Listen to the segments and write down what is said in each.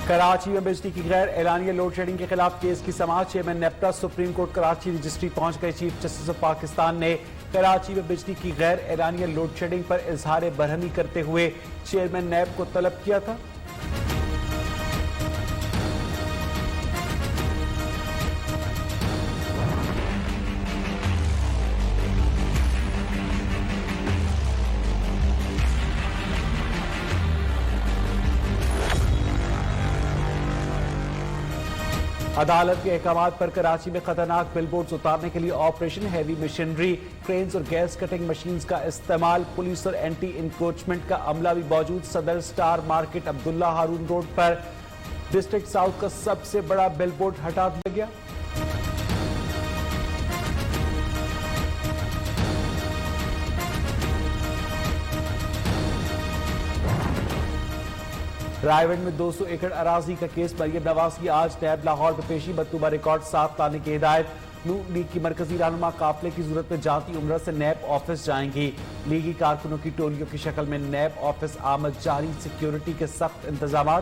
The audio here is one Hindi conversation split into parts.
कराची में बिजली की गैर एलानिया लोड शेडिंग के खिलाफ केस की समाअत। चेयरमैन नेप्टा सुप्रीम कोर्ट कराची रजिस्ट्री पहुंच गए। चीफ जस्टिस ऑफ पाकिस्तान ने कराची में बिजली की गैर एलानिया लोड शेडिंग पर इजहार बरहमी करते हुए चेयरमैन नैब को तलब किया था। अदालत के अहकाम पर कराची में खतरनाक बिलबोर्ड्स उतारने के लिए ऑपरेशन हैवी मशीनरी, क्रेन्स और गैस कटिंग मशीन्स का इस्तेमाल। पुलिस और एंटी इंक्रोचमेंट का अमला भी मौजूद। सदर स्टार मार्केट अब्दुल्ला हारून रोड पर डिस्ट्रिक्ट साउथ का सबसे बड़ा बिलबोर्ड हटा दिया गया। रायगढ़ में 200 एकड़ अराजी का केस। मरियम नवाज की आज नैब लाहौर में पेशी। मतलूबा रिकॉर्ड साथ लाने की हिदायत। नून लीग की मरकजी रहनुमा काफिले की जरूरत में जाती उम्र से नैब ऑफिस जाएंगी। लीगी कारकुनों की टोलियों की शक्ल में नैब ऑफिस आमद जारी। सिक्योरिटी के सख्त इंतजाम।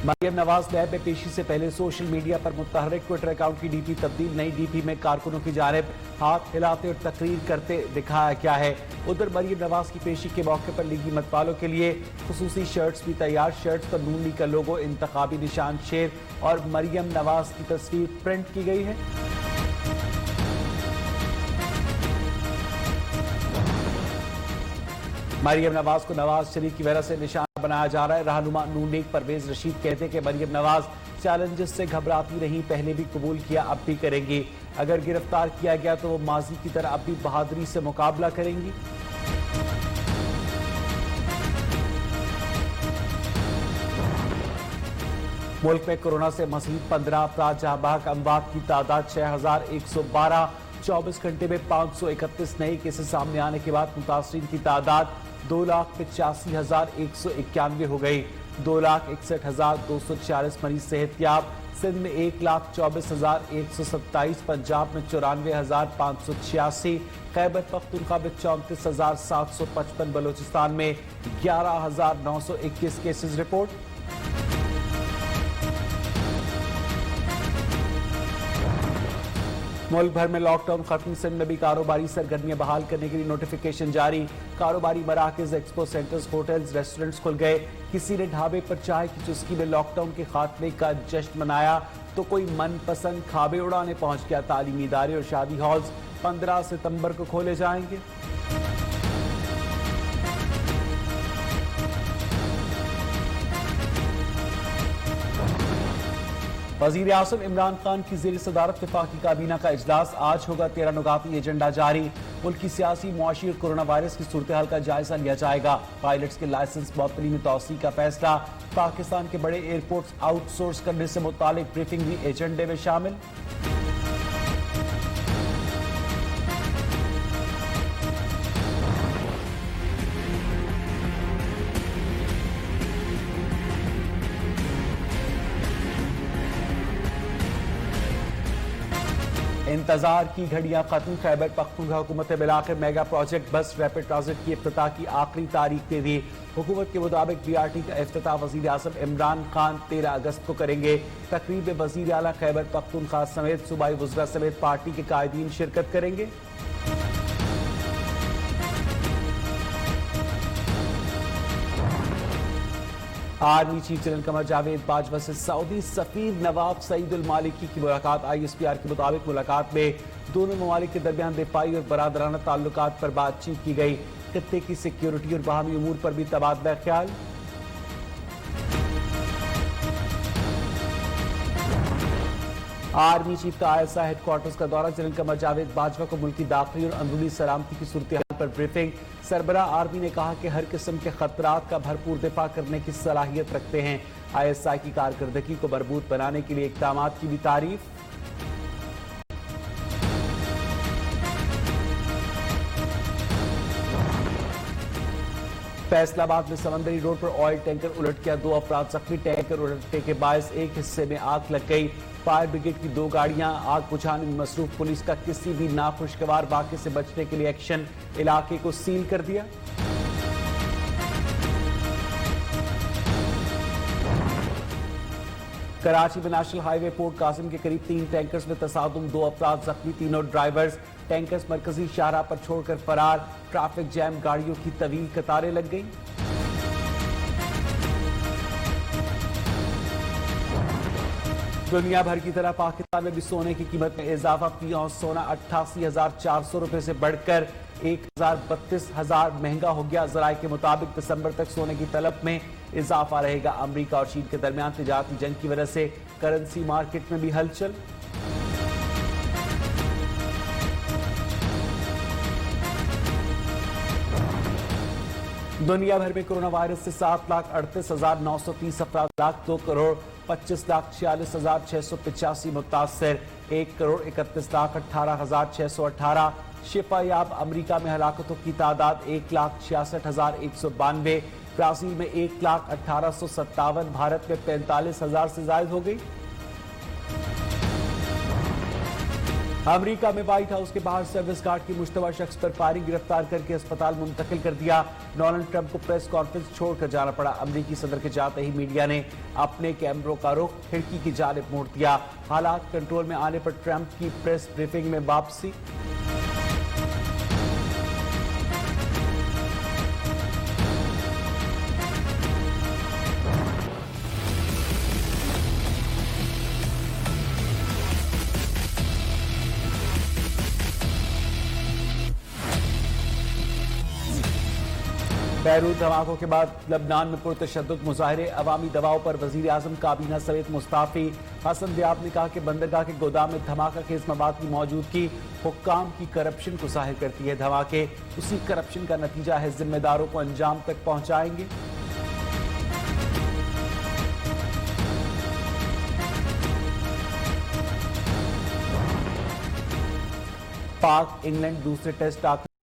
मरियम नवाज नैब में पेशी से पहले सोशल मीडिया पर मुतहर्रिक ट्विटर अकाउंट की डीपी तब्दील। नई डीपी में कारकुनों की जानिब हाथ हिलाते और तकरीर करते दिखाया गया है। उधर मरियम नवाज की पेशी के मौके पर लीगी मतवालों के लिए खुसूसी शर्ट्स भी तैयार। शर्ट्स पर नून लीग का लोगो, इंतखाबी निशान शेर और मरियम नवाज की तस्वीर प्रिंट की गई है। मरियम नवाज को नवाज शरीफ की वजह से निशान बनाया जा रहा है। रहनुमा नून लीग परवेज रशीद कहते हैं कि मरियम नवाज चैलेंजेस से घबराती रही, पहले भी कबूल किया, अब भी करेंगी। अगर गिरफ्तार किया गया तो वो माजी की तरह अब भी बहादुरी से मुकाबला करेंगी। मुल्क में कोरोना से मजीद 15 अफराद जहां बाहक अमवात की तादाद 6112। 24 घंटे में 531 नए केसेस सामने आने के बाद मुतासरीन की तादाद 2,85,191 हो गई। 2,61,240 मरीज सेहतयाब। सिंध में 1,24,127, पंजाब में 94,586, खैबर पख्तूनख्वा में 34,755, बलोचिस्तान में 11,921 केसेस रिपोर्ट। मुल्क भर में लॉकडाउन खत्म। सिंध में भी कारोबारी सरगर्मियां बहाल करने के लिए नोटिफिकेशन जारी। कारोबारी मराकज, एक्सपो सेंटर्स, होटल्स, रेस्टोरेंट्स खुल गए। किसी ने ढाबे पर चाय की चुस्की में लॉकडाउन के खात्मे का जश्न मनाया तो कोई मनपसंद खाबे उड़ाने पहुंच गया। तालीमी इदारे और शादी हॉल्स 15 सितंबर को खोले जाएंगे। वजीर आज़म इमरान खान की ज़ेर सदारत वफाकी काबीना का इजलास आज होगा। 13 नुकाती एजेंडा जारी। मुल्क की सियासी, मुआशी और कोरोना वायरस की सूरत हाल का जायजा लिया जाएगा। पायलट्स के लाइसेंस मुअत्तली में तौसीक का फैसला। पाकिस्तान के बड़े एयरपोर्ट्स आउटसोर्स करने से मुतालिक ब्रीफिंग भी एजेंडे में शामिल। इंतजार की घड़ियां खत्म। खैबर पख्तूनख्वा हुकूमत बिलाखिर मेगा प्रोजेक्ट बस रैपिड ट्रांजिट की इफ्तिताह की आखिरी तारीख दे दी। हुकूमत के मुताबिक BRT का इफ्तिताह वजीर आज़म इमरान खान 13 अगस्त को करेंगे। तकरीब में वजीर आला खैबर पख्तूनख्वा समेत सूबाई वज़रा समेत पार्टी के कायदीन शिरकत करेंगे। Army chief general Qamar Javed Bajwa से सऊदी सफीर नवाब सईद अल मालिकी की मुलाकात। ISPR के मुताबिक मुलाकात में दोनों ममालिक के दरमियान दिफाई और बरादराना ताल्लुकात पर बातचीत की गई। खित्ते की सिक्योरिटी और बाहमी उमूर पर भी तबादला ख्याल। आर्मी चीफ का ISI हेडक्वार्टर्स का दौरा। जनरल कमर जावेद बाजवा को मुल्की दाखिली और अंदरूनी सलामती की सूरत हाल पर ब्रीफिंग। सरबराह आर्मी ने कहा कि हर किस्म के खतरात का भरपूर दिफा करने की सलाहियत रखते हैं। ISI की कारकर्दगी को मजबूत बनाने के लिए इक़दाम की भी तारीफ। फैसलाबाद में समंदरी रोड पर ऑयल टैंकर उलट गया, 2 अफराद जख्मी। टैंकर उलटने के बायस एक हिस्से में आग लग गई। फायर ब्रिगेड की 2 गाड़ियां आग बुझाने में मसरूफ। पुलिस का किसी भी नाखुशगवार वाकये से बचने के लिए एक्शन, इलाके को सील कर दिया। कराची में नेशनल हाईवे पोर्ट कासिम के करीब 3 टैंकर्स में तसादुम, 2 अफराद जख्मी, तीनों ड्राइवर्स। टैंकर्स मरकजी शाहराह पर छोड़कर फरार। ट्रैफिक जैम, गाड़ियों की तवील कतारें लग गई। दुनिया भर की तरह पाकिस्तान में भी सोने की कीमत में इजाफा। फी औंस सोना 88,400 रुपए से बढ़कर 1,32,000 महंगा हो गया। जराये के मुताबिक दिसंबर तक सोने की तलब में इजाफा रहेगा। अमेरिका और चीन के दरमियान तिजारती जंग की वजह से करेंसी मार्केट में भी हलचल। दुनिया भर में कोरोना वायरस से 7,38,930 अफराद, 2,25,46,46,685 मुतासर, 1,31,18,618 शिफायाब। अमरीका में हलाकतों की तादाद 1,66,192। ब्राजील में 1,18,157। भारत में 45,000 से जायद हो गई। अमेरिका में व्हाइट हाउस के बाहर सर्विस गार्ड की मुश्तबा शख्स पर फायरिंग, गिरफ्तार करके अस्पताल मुंतकिल कर दिया। डोनाल्ड ट्रंप को प्रेस कॉन्फ्रेंस छोड़कर जाना पड़ा। अमेरिकी सदर के जाते ही मीडिया ने अपने कैमरों का रुख खिड़की की जानिब मोड़ दिया। हालात कंट्रोल में आने पर ट्रंप की प्रेस ब्रीफिंग में वापसी। बैरूत धमाकों के बाद लबनान में पुरतशद्दुद मुजाहरे, अवामी दबाव पर वजीर आजम काबीना समेत मुस्ताफी। हसन दियाब ने कहा कि बंदरगाह के गोदाम में धमाका खेज मवाद की मौजूदगी हुक्काम की करप्शन को जाहिर करती है। धमाके उसी करप्शन का नतीजा है, जिम्मेदारों को अंजाम तक पहुंचाएंगे। पाक इंग्लैंड दूसरे टेस्ट